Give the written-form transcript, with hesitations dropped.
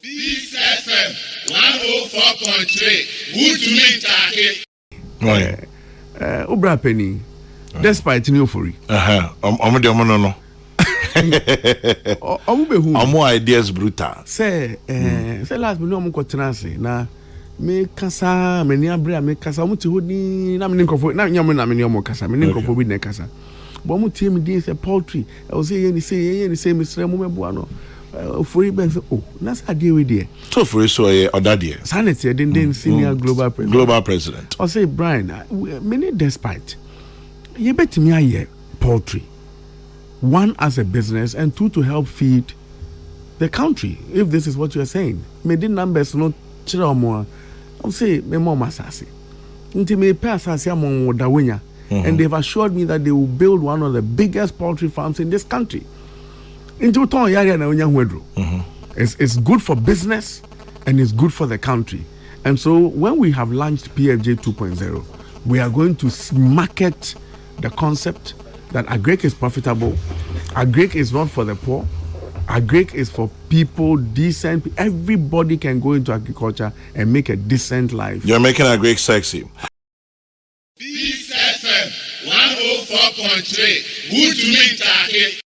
Peace FM 104.3. Good to meet you. Obra Penny, despite new Ofori. No. Omo ideas brutal. Say last me no mo kwetena na me kasa me ni abra me kasa mo ti hodi na me nkofo na nyam na me ni omo kasa me nkofo bi na kasa. But mo tie me din say poultry. I was say ye ni say me sre mo mebo ano. Ofori ben say oh na sa dey we there. So Ofori so ye odadie. Sanity den senior global president. Global president. I say Brian, me ni despite ye betimi aye poultry. One, as a business, and two, to help feed the country. If this is what you are saying, me the numbers not chira more. I'm say me more masasi. Until me pay asasi among wadawenya, and they've assured me that they will build one of the biggest poultry farms in this country. Into ton yari na unya huedro. It's good for business and it's good for the country. And so when we have launched PFJ 2.0, we are going to market the concept that agric is profitable, agric is not for the poor, agric is for people, decent. Everybody can go into agriculture and make a decent life. You're making agric sexy. Peace FM 104.3. Good to meet you.